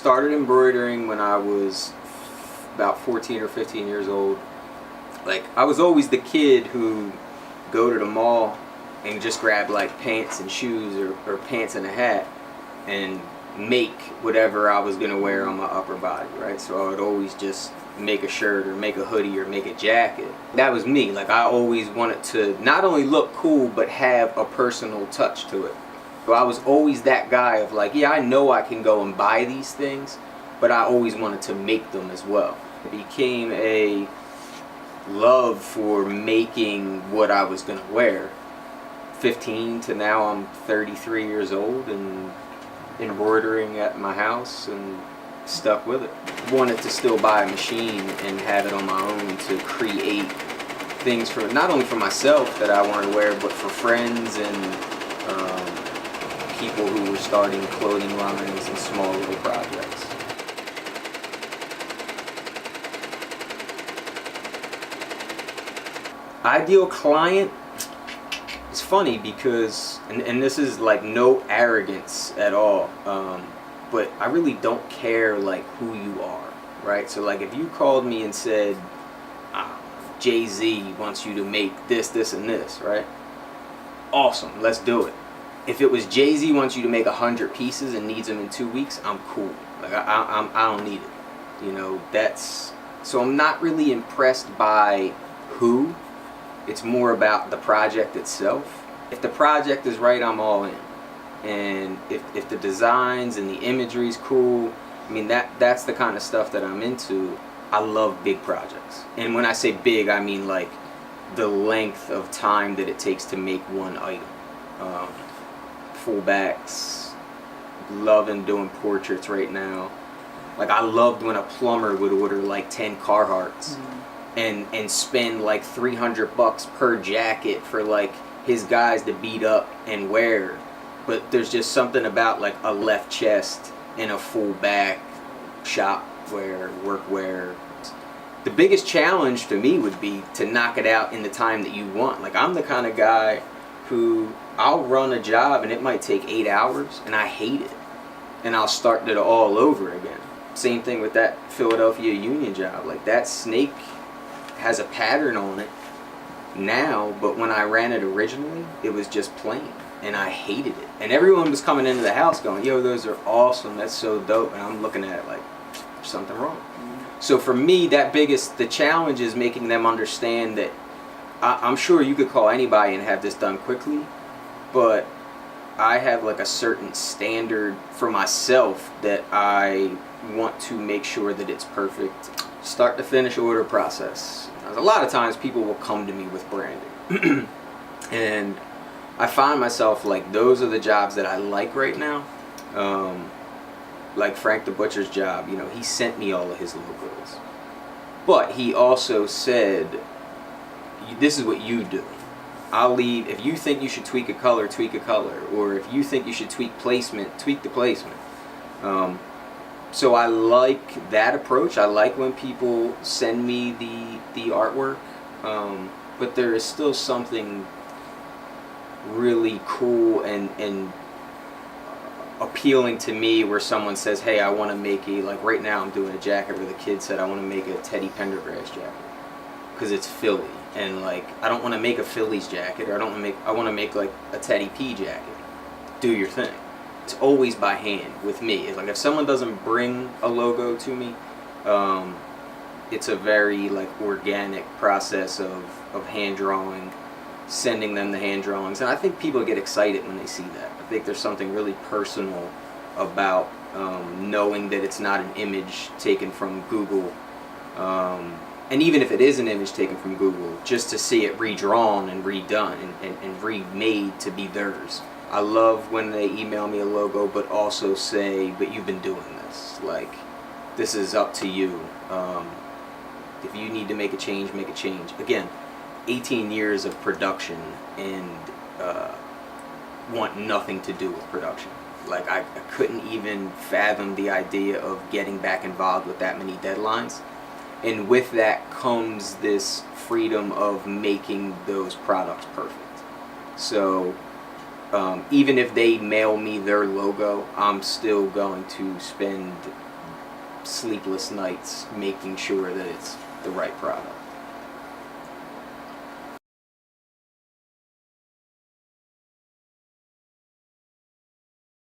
started embroidering when I was about 14 or 15 years old. Like, I was always the kid who go to the mall and just grab like pants and shoes or pants and a hat and make whatever I was gonna wear on my upper body, right? So I would always just make a shirt or make a hoodie or make a jacket. That was me. Like, I always wanted to not only look cool but have a personal touch to it. So I was always that guy of like, yeah, I know I can go and buy these things, but I always wanted to make them as well. It became a love for making what I was gonna wear. 15 to now I'm 33 years old and embroidering at my house and stuck with it. Wanted to still buy a machine and have it on my own to create things for not only for myself that I wanted to wear, but for friends and people who were starting clothing lines and small little projects. Ideal client, it's funny because, and this is like no arrogance at all, but I really don't care like who you are, right? So like if you called me and said, Jay-Z wants you to make this, this, and this, right? Awesome, let's do it. If it was Jay-Z wants you to make 100 pieces and needs them in 2 weeks, I'm cool. Like I don't need it. You know, so I'm not really impressed by who. It's more about the project itself. If the project is right, I'm all in. And if the designs and the imagery is cool, I mean, that's the kind of stuff that I'm into. I love big projects. And when I say big, I mean like the length of time that it takes to make one item. Fullbacks, loving doing portraits right now. Like, I loved when a plumber would order like 10 Carhartts and spend like $300 per jacket for like his guys to beat up and wear. But there's just something about like a left chest and a full back shop wear, work wear. The biggest challenge to me would be to knock it out in the time that you want. Like, I'm the kind of guy who I'll run a job and it might take 8 hours and I hate it. And I'll start it all over again. Same thing with that Philadelphia Union job. Like, that snake has a pattern on it now, but when I ran it originally, it was just plain. And I hated it. And everyone was coming into the house going, yo, those are awesome, that's so dope. And I'm looking at it like, there's something wrong. So for me, the challenge is making them understand that I'm sure you could call anybody and have this done quickly, but I have like a certain standard for myself that I want to make sure that it's perfect. Start to finish order process. A lot of times people will come to me with branding. And I find myself like, those are the jobs that I like right now. Like Frank the Butcher's job, you know, he sent me all of his logos. But he also said, this is what you do. I'll leave, if you think you should tweak a color, or if you think you should tweak placement, tweak the placement. So I like that approach. I like when people send me the artwork, but there is still something really cool and appealing to me where someone says, hey, I want to make like right now I'm doing a jacket where the kid said I want to make a Teddy Pendergrass jacket because it's Philly, and like I don't want to make a Phillies jacket, or I want to make like a Teddy P jacket. Do your thing. It's always by hand with me. It's like if someone doesn't bring a logo to me, it's a very like organic process of hand drawing, sending them the hand drawings, and I think people get excited when they see that. I think there's something really personal about knowing that it's not an image taken from Google, and even if it is an image taken from Google, just to see it redrawn and redone and remade to be theirs. I love when they email me a logo but also say, but you've been doing this, like this is up to you. If you need to make a change, make a change. Again, 18 years of production and want nothing to do with production. Like I couldn't even fathom the idea of getting back involved with that many deadlines. And with that comes this freedom of making those products perfect. So even if they mail me their logo, I'm still going to spend sleepless nights making sure that it's the right product.